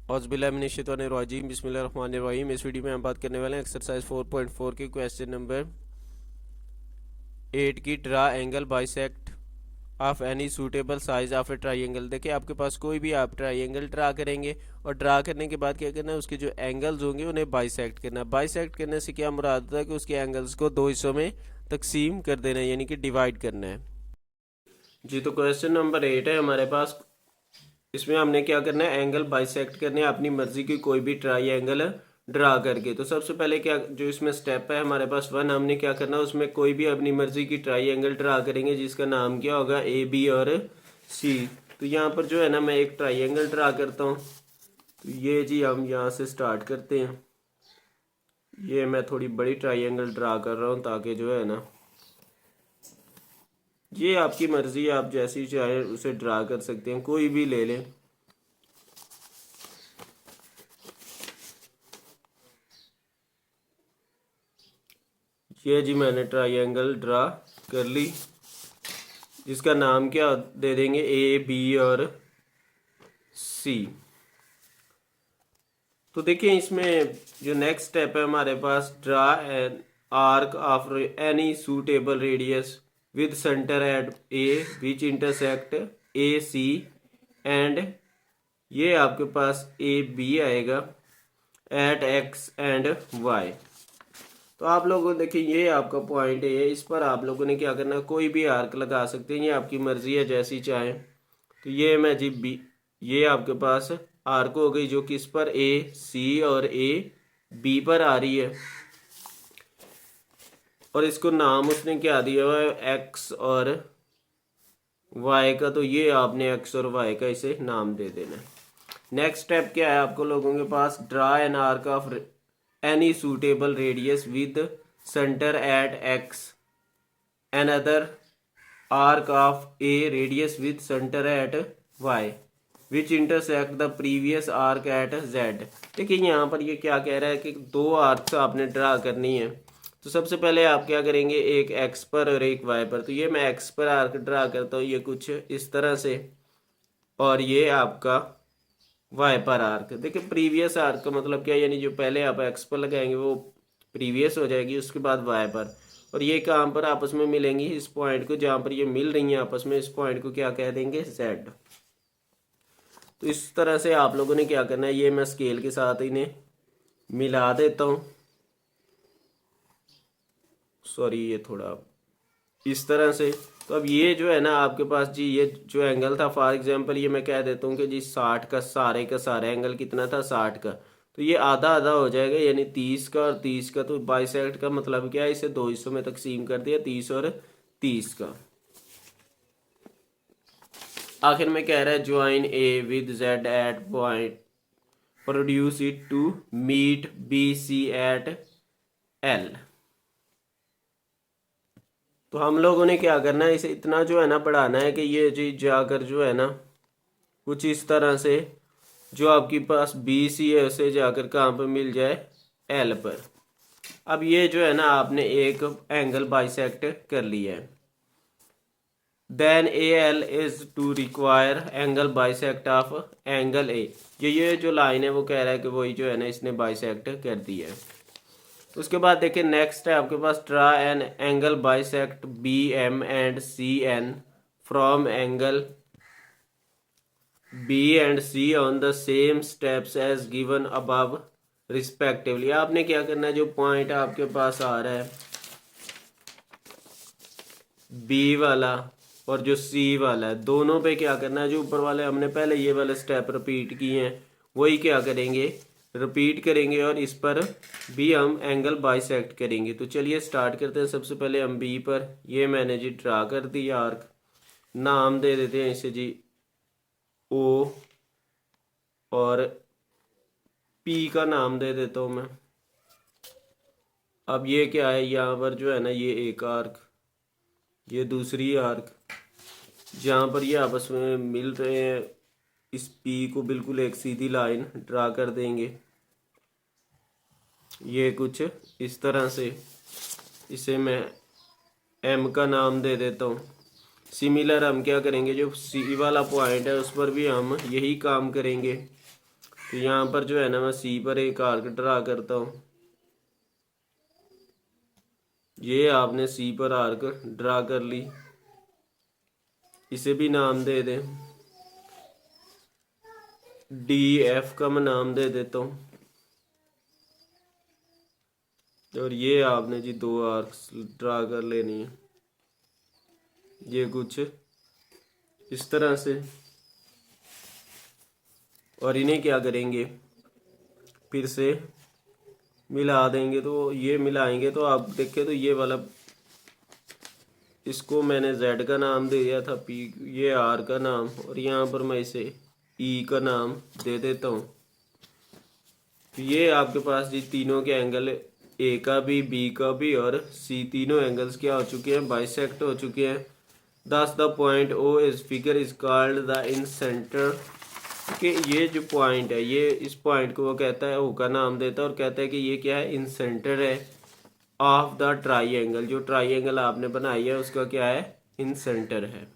औज़ुबिल्लाहिमिनश्शैतानिर्रजीम बिस्मिल्लाहिर्रहमानिर्रहीम। इस वीडियो में हम बात करने वाले हैं एक्सरसाइज 4.4 के क्वेश्चन नंबर 8 की। Draw angle bisect of any suitable size of A triangle. देखिए आपके पास कोई भी आप ट्राइंगल ड्रा करेंगे और ड्रा करने के बाद क्या करना है, उसके जो एंगल्स होंगे उन्हें बाइसेक्ट करना है। बाइसेक्ट करने से क्या मुराद होता है कि उसके एंगल्स को दो हिस्सों में तकसीम कर देना है, यानी कि डिवाइड करना है जी। तो क्वेश्चन नंबर 8 है हमारे पास। इसमें हमने क्या करना है, एंगल बाइसेक्ट करने हैं अपनी मर्जी की कोई भी ट्राई ड्रा करके। तो सबसे पहले क्या जो इसमें स्टेप है हमारे पास 1, हमने क्या करना है, उसमें कोई भी अपनी मर्जी की ट्राई ड्रा करेंगे जिसका नाम क्या होगा, ए बी और सी। तो यहाँ पर जो है ना, मैं एक ट्राई ड्रा करता हूँ। तो ये जी हम यहाँ से स्टार्ट करते हैं। ये मैं थोड़ी बड़ी ट्राई ड्रा कर रहा हूँ ताकि जो है ना, ये आपकी मर्जी है, आप जैसी चाहे उसे ड्रा कर सकते हैं, कोई भी ले लें। ये जी मैंने ट्रायंगल ड्रा कर ली, जिसका नाम क्या दे देंगे, ए बी और सी। तो देखिए इसमें जो नेक्स्ट स्टेप है हमारे पास, draw an arc of any suitable radius with centre at A which intersect A C and, ये आपके पास ए बी आएगा एट एक्स एंड वाई। तो आप लोगों देखिए ये आपका पॉइंट है, इस पर आप लोगों ने क्या करना है, कोई भी आर्क लगा सकते हैं, ये आपकी मर्जी है जैसी चाहे। तो ये मैं जी बी, ये आपके पास आर्क हो गई जो किस पर, ए सी और ए बी पर आ रही है। और इसको नाम उसने क्या दिया हुआ है, एक्स और वाई का। तो ये आपने एक्स और वाई का इसे नाम दे देना है। नेक्स्ट स्टेप क्या है आपको लोगों के पास, draw an arc of any suitable radius with centre at X, another arc of a radius with center at y which intersect the previous arc at z। देखिए यहाँ पर ये क्या कह रहा है कि दो आर्क्स आपने ड्रा करनी है। तो सबसे पहले आप क्या करेंगे, एक x पर और एक y पर। तो ये मैं x पर आर्क ड्रा करता हूँ, ये कुछ इस तरह से, और ये आपका y पर आर्क। देखिए प्रीवियस आर्क का मतलब क्या, यानी जो पहले आप x पर लगाएंगे वो प्रीवियस हो जाएगी, उसके बाद y पर। और ये कहाँ पर आपस में मिलेंगी, इस पॉइंट को जहाँ पर ये मिल रही हैं आपस में, इस पॉइंट को क्या कह देंगे, z। तो इस तरह से आप लोगों ने क्या करना है, ये मैं स्केल के साथ इन्हें मिला देता हूँ। सॉरी, ये थोड़ा इस तरह से। तो अब ये जो है ना आपके पास जी, ये जो एंगल था, फॉर एग्जांपल ये मैं कह देता हूँ कि जी 60 का, सारे का सारा एंगल कितना था, 60 का। तो ये आधा आधा हो जाएगा, यानी 30 का और 30 का। तो बाइसेक्ट का मतलब क्या है, इसे दो हिस्सों में तकसीम कर दिया, 30 और 30 का। आखिर में कह रहा है join A with Z at point, produce it to meet B C at L. तो हम लोगों ने क्या करना है, इसे इतना जो है ना बढ़ाना है कि ये जी जाकर जो है ना कुछ इस तरह से, जो आपके पास बी सी है उसे जाकर कहाँ पर मिल जाए, एल पर। अब ये जो है ना आपने एक एंगल बाइसेक्ट कर लिया है। Then A L is to require angle bisect of angle A. ये जो लाइन है वो कह रहा है कि वही जो है ना इसने बाइसेक्ट कर दिया है। उसके बाद देखिए नेक्स्ट है आपके पास, draw an angle bisect B M and C N from angle B and C on the same steps as given above respectively. आपने क्या करना है, जो पॉइंट आपके पास आ रहा है बी वाला और जो सी वाला है, दोनों पे क्या करना है, जो ऊपर वाले हमने पहले ये वाले स्टेप रिपीट किए हैं वही क्या करेंगे, रिपीट करेंगे, और इस पर भी हम एंगल बाइसेक्ट करेंगे। तो चलिए स्टार्ट करते हैं। सबसे पहले हम बी पर, ये मैंने जी ड्रा कर दिया आर्क, नाम दे देते हैं इसे जी ओ, और पी का नाम दे देता हूँ मैं। अब ये क्या है, यहाँ पर जो है ना ये एक आर्क, ये दूसरी आर्क, जहाँ पर ये आपस में मिल रहे हैं, इस पी को बिल्कुल एक सीधी लाइन ड्रा कर देंगे, ये कुछ इस तरह से। इसे मैं एम का नाम दे देता हूँ। सिमिलर हम क्या करेंगे, जो सी वाला पॉइंट है उस पर भी हम यही काम करेंगे। तो यहाँ पर जो है ना मैं सी पर एक आर्क ड्रा करता हूँ। ये आपने सी पर आर्क ड्रा कर ली, इसे भी नाम दे दें, डी एफ का मैं नाम दे देता हूँ। और ये आपने जी 2 आर्क्स ड्रा कर लेनी है, ये कुछ इस तरह से। और इन्हें क्या करेंगे, फिर से मिला देंगे। तो ये मिलाएंगे तो आप देखें तो ये वाला, इसको मैंने Z का नाम दे दिया था, P ये R का नाम, और यहाँ पर मैं इसे E का नाम दे देता हूँ। तो ये आपके पास जी तीनों के एंगल, A का भी, B का भी और C, तीनों एंगल्स क्या हो चुके हैं, बाइसेक्ट हो चुके हैं। Thus the point O is figure is called the in center। कि ये जो पॉइंट है, ये इस पॉइंट को वो कहता है, O का नाम देता है और कहता है कि ये क्या है, इन सेंटर है ऑफ द ट्राइंगल। जो ट्राइंगल आपने बनाई है उसका क्या है, इन सेंटर है।